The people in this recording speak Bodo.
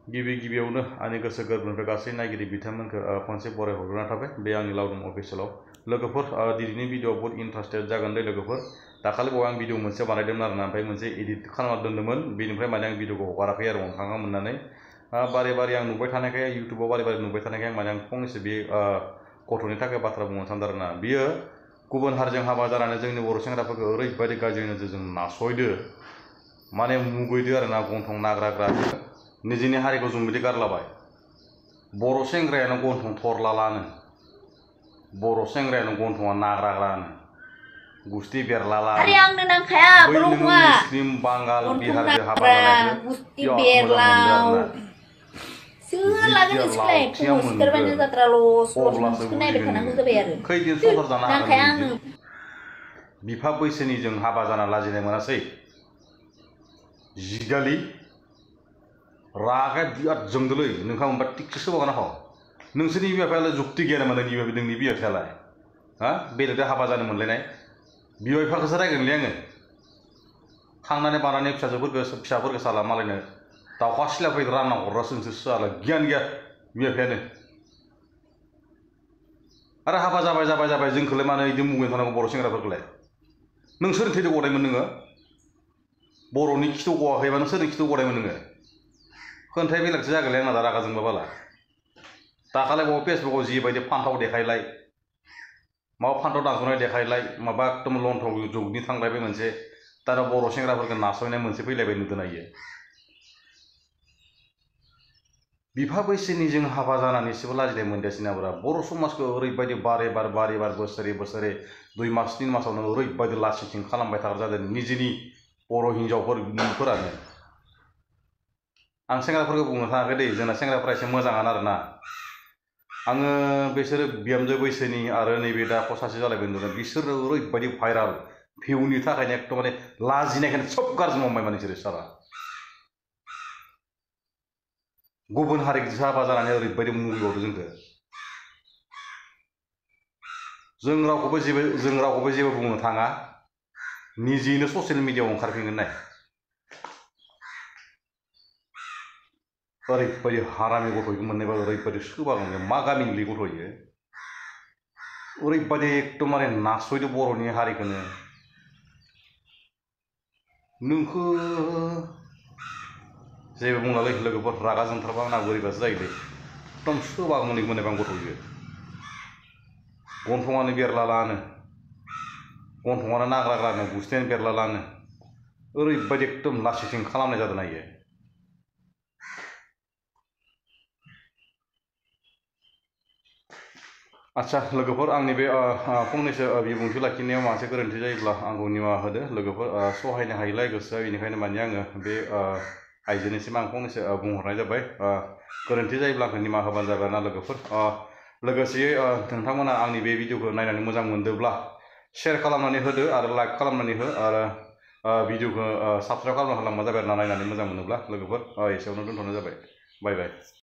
गिबि गिबियावनो आंनि गोसो गोरबोनिफ्राय गासै नायगिरि बिथांमोनखौ खनसे बरायहरग्रोना थाबाय बे आंनि लावदुम अफिसियेलाव। लोगोफोर दिनैनि भिडिअ बहुत इन्टारेस्टेड जागोन दे लोगोफोर। दाखालि बावै आं भिडिअ मोनसे बानायदोंमोन आरोना, ओमफ्राय मोनसे एडिट खालामना दोन्दोंमोन, बेनिफ्राय माने आं भिडिअखौ हगाराखै आरो अनखाङा मोननानै। बारे बारे आं नुबाय थानायखाय, इउटुबाव बारे बारे नुबाय थानायखाय माने आं फंनैसो बे गथ'नि थाखाय बाथ्रा बुंनो सानदों आरोना। बियो गुबुन हारिजों हाबा जानानै जोंनि बर' सेंग्राफोरखौ ओरैबायदि गाज्रि नोजोरजों नासयदो, माने मुगैदो आरोना, गन्थं नाग्राग्रा। निजेनि हारिखौ जों बिदि गारलाबाय। बर' सेंग्रायानो गन्थं थरलालानो, बर' सेंग्रायानो गन्थङा नाग्राग्रानो, गुस्थि बेरलालानो। आरे आंनो नांखाया बै नोङो मुस्लिम बांगाल बिहारजों हाबा जानायखौ बिराद मोजां मोनदो आरोना। जितिया लावथिया मोनगोन अब्लासो बुजिगोन नोङो खैदिन संसार जानो हागोन नों। बिफा बैसोनि जों हाबा जाना लाजिनाय मोनासै। जिगालि रागाया बिराद जोंदोलै, नोंहा मोनबा थिगसे सोबावगाना ह। नोंसोरनि बिमा बिफायालाय जुक्ति गैया नामा नोंनि बिमा बिफायालाय? हा, बेलेगजों हाबा जानो मोनलायनाय? बिमा बिफाखौसो रायगोनलै आङो। खांनानै बानानै फिसाफोरखौ साला मालायनो दाउखा सिलाफोर रानना हरग्रासो नोंसोर साला, गियान गैया बिमा बिफायानो। आरो हाबा जाबाय जोंखौलाय मानो बिदि मुगैना थानांगौ बर' सेंग्राफोरखौलाय? नों सोरनि थैजों गनायमोन नोङो? बर'नि खिथु गवाखैबा नों सोरनि खिथु गनायमोन नोङो? खोन्थाय बेलेगसो जागोनलै आंना दा रागा जोंबा बाला। दाखालि बावै फेसबुकाव जिबायदि फान्थाव देखायलाय, माबा फान्थाव दानस'नाय देखायलाय, माबा एकदम लन्थं जुगनि थांलायबाय मोनसे, दाना बर' सेंग्राफोरखौ नासयनाय मोनसे फैलायबाय नुदों ना इयो। बिफा बैसोनि जों हाबा जानानैसो लाजिनाय मोनदियासै नाब्रा। बर' समाजखौ ओरैबायदि बारे बार बोसोरे 2 मास 3 मासावनो ओरैबायदि लासिंसिं खालामबाय थाग्रा जादों निजेनि बर' हिनजावफोरानो। आं सेंग्राफोरखौ बुंनो थाङाखै दै, जोंना सेंग्राफोरा एसे मोजाङानो आरोना। आङो बिसोरो बिहामजो बैसोनि आरो नैबे दा सासे जालायबाय नुदों, बिसोरो ओरैबायदि भाइराल भिउनि थाखायनो एकदम माने लाजिनायखायनो सब गारजोबनो हमबाय माने बिसोरो सारा। गुबुन हारिजोंसो हाबा जानानै ओरैबायदि मुगैबावदो जोंखौ। जों रावखौबो जेबो बुंनो थाङा, निजेनो ससियेल मिडियाआव ओंखारफिनगोन नाय। ओरैबायदि हारामि गथ'खौ मोननायबा ओरैबायदि सोबागोन, मा गामिनिलै गथ' इयो? ओरैबायदि एकदम माने नासयदो बर'नि हारिखौनो। नोंखौ जेबो बुंलालै लोगोफोर, रागा जोंथारबा आंना बोरैबासो जायोलै, एकदम सोबागौमोन मोननायबा आं गथ' इयो। गन्थङानो बेरलालानो, गन्थङानो नाग्राग्रानो, गुस्थियानो बेरलालानो, ओरैबायदि एकदम लासिंसिं खालामनाय जादों ना इयो। आच्छा लोगोफोर, आंनि बे फंनैसो बिबुंथि लाखिनायाव मानसे गोरोन्थि जायोब्ला आंखौ निमाहा होदो लोगोफोर। सहायनो हायिलाय गोसोआ, बेनिखायनो माने आङो बे आइजोनिसिम आं फंनैसो बुंहरनाय जाबाय। गोरोन्थि जायोब्ला आंखौ निमाहा होबानो जाबाय ना लोगोफोर। लोगोसेयै नोंथांमोना आंनि बे भिडिअखौ नायनानै मोजां मोनदोंब्ला शेयार खालामनानै होदो आरो लाइक खालामनानै हो, आरो भिडिअखौ साबस्क्राइब खालामना होलांबा जाबाय आरोना नायनानै मोजां मोनोब्ला लोगोफोर। एसेयावनो दोनथ'नाय जाबाय। बाय बाय।